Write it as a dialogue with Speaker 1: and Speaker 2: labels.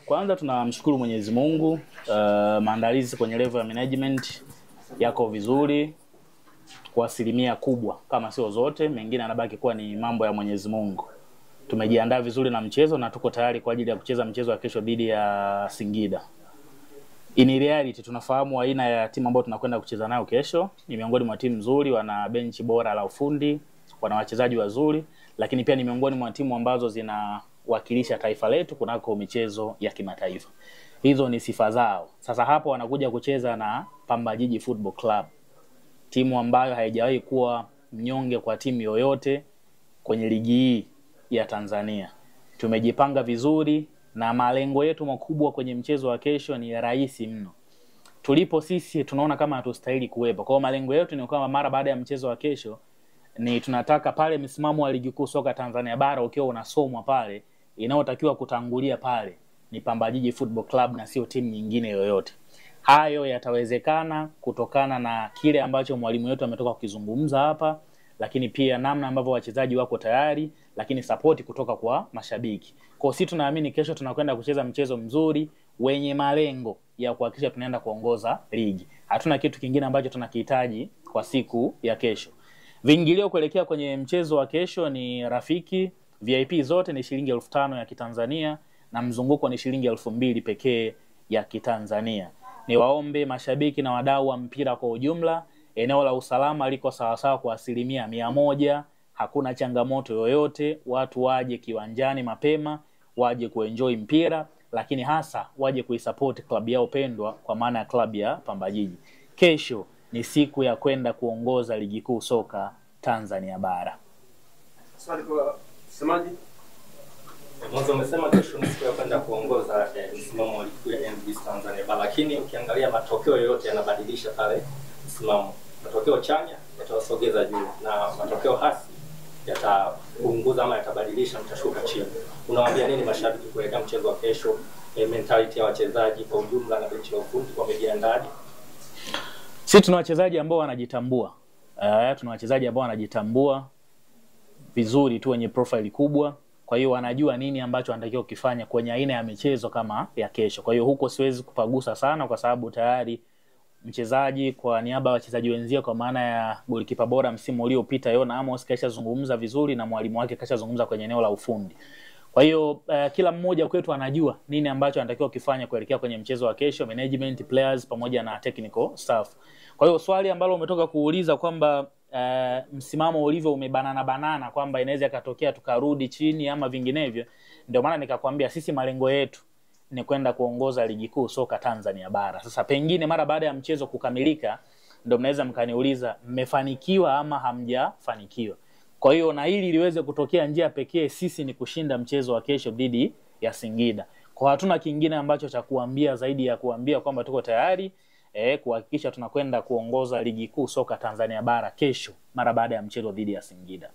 Speaker 1: Kwanza tunamshukuru Mwenyezi Mungu, maandalizi kwenye level ya management yako vizuri kwa asilimia kubwa, kama sio zote, mengine yanabaki kuwa ni mambo ya Mwenyezi Mungu. Tumejiandaa vizuri na mchezo na tuko tayari kwa ajili ya kucheza mchezo wa kesho dhidi ya Singida. In reality tunafahamu aina ya timu ambayo tunakwenda kucheza nayo kesho, ni miongoni mwa timu nzuri, wana benchi bora la ufundi, wana wachezaji wazuri, lakini pia ni miongoni mwa timu ambazo zinawakilisha taifa letu kunako michezo ya kimataifa. Hizo ni sifa zao. Sasa hapo wanakuja kucheza na Pamba Jiji Football Club, timu ambayo haijawahi kuwa mnyonge kwa timu yoyote kwenye ligi hii ya Tanzania. Tumejipanga vizuri na malengo yetu makubwa kwenye mchezo wa kesho ni rahisi mno. Tulipo sisi tunaona kama hatustahili kuwepo. Kwa malengo yetu ni kwamba mara baada ya mchezo wa kesho ni tunataka pale msimamo wa ligi kuu soka Tanzania bara ukiwa unasomwa pale, inayotakiwa kutangulia pale ni Pamba Jiji Football Club na sio timu nyingine yoyote. Hayo yatawezekana kutokana na kile ambacho mwalimu wetu ametoka kukizungumza hapa, lakini pia namna ambavyo wachezaji wako tayari, lakini support kutoka kwa mashabiki. Kwa sisi tunaamini kesho tunakwenda kucheza mchezo mzuri wenye malengo ya kuhakikisha tunaenda kuongoza ligi. Hatuna kitu kingine ambacho tunakihitaji kwa siku ya kesho. Viingilio kuelekea kwenye mchezo wa kesho ni rafiki, VIP zote ni shilingi 5,000 ya Kitanzania na mzunguko ni shilingi 2,000 pekee ya Kitanzania. Ni waombe mashabiki na wadau wa mpira kwa ujumla, eneo la usalama liko sawasawa kwa 100%, hakuna changamoto yoyote, watu waje kiwanjani mapema, waje kuenjoy mpira, lakini hasa waje kuisupport klabu yao pendwa kwa maana ya klabu ya Pamba Jiji. Kesho ni siku ya kwenda kuongoza ligi kuu soka Tanzania bara.
Speaker 2: Swali kwa msemaji.
Speaker 3: Mwanzo umesema kesho ni siku ya kwenda kuongoza msimamo wa ligi kuu ya NBC Tanzania bara, lakini ukiangalia matokeo yote yanabadilisha pale msimamo. Matokeo chanya yatawasogeza juu na matokeo hasi yatapunguza ama yatabadilisha mtashuka chini. Unawaambia nini mashabiki kuelekea mchezo wa kesho, mentality ya wachezaji kwa ujumla na benchi la ufundi wamejiandaje?
Speaker 1: Sisi tuna wachezaji ambao wanajitambua. Tuna wachezaji ambao wanajitambua vizuri tu, wenye profile kubwa. Kwa hiyo wanajua nini ambacho wanatakiwa kufanya kwenye aina ya michezo kama ya kesho. Kwa hiyo huko siwezi kupagusa sana kwa sababu tayari mchezaji kwa niaba ya wachezaji wenzio kwa maana ya golikipa bora msimu uliopita Yona Amos kashazungumza vizuri na mwalimu wake kashazungumza kwenye eneo la ufundi. Kwa hiyo kila mmoja kwetu anajua nini ambacho anatakiwa kufanya kuelekea kwenye mchezo wa kesho, management, players pamoja na technical staff. Kwa hiyo swali ambalo umetoka kuuliza kwamba msimamo ulivyo umebanana kwamba inaweza katokea tukarudi chini ama vinginevyo, ndio maana nikakwambia sisi malengo yetu ni kwenda kuongoza ligi kuu soka Tanzania bara. Sasa pengine mara baada ya mchezo kukamilika ndio mnaweza mkaniuliza mmefanikiwa ama hamjafanikiwa. Kwa hiyo na hili liweze kutokea, njia pekee sisi ni kushinda mchezo wa kesho dhidi ya Singida. Kwa hatuna kingine ambacho cha kuambia zaidi ya kuambia kwamba tuko tayari kuhakikisha tunakwenda kuongoza ligi kuu soka Tanzania bara kesho mara baada ya mchezo dhidi ya Singida.